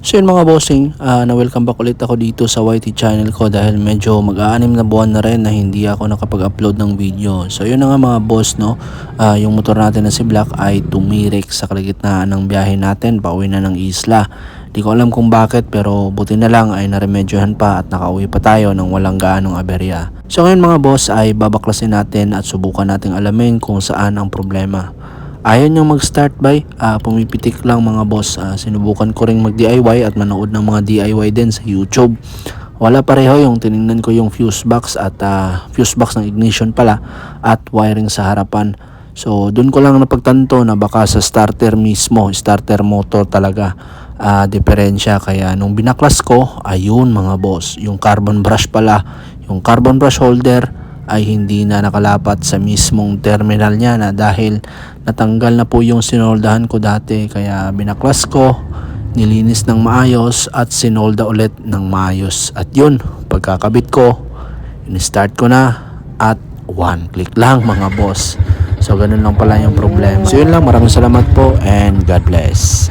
So yun mga bossing, na-welcome back ulit ako dito sa YT channel ko dahil medyo mag-aanim na buwan na rin na hindi ako nakapag-upload ng video. So yun na nga mga boss, no, yung motor natin na si Black ay tumirik sa kalagitnaan ng biyahe natin pauwi na ng isla. Di ko alam kung bakit pero buti na lang ay naremedyohan pa at nakauwi pa tayo ng walang gaanong aberya. So ngayon mga boss ay babaklasin natin at subukan nating alamin kung saan ang problema. Ayaw niyang mag-start by, pumipitik lang mga boss. Sinubukan ko ring mag-DIY at manood ng mga DIY din sa YouTube. Wala pareho yung tiningnan ko yung fuse box at fuse box ng ignition pala at wiring sa harapan. So dun ko lang napagtanto na baka sa starter mismo, starter motor talaga diferensya. Kaya nung binaklas ko, ayun mga boss, yung carbon brush pala, yung carbon brush holder ay hindi na nakalapat sa mismong terminal niya na dahil natanggal na po yung sinoldahan ko dati. Kaya binaklas ko, nilinis ng maayos at sinolda ulit ng maayos. At yun, pagkakabit ko, in-start ko na at one click lang mga boss. So ganun lang pala yung problema. So yun lang, maraming salamat po and God bless.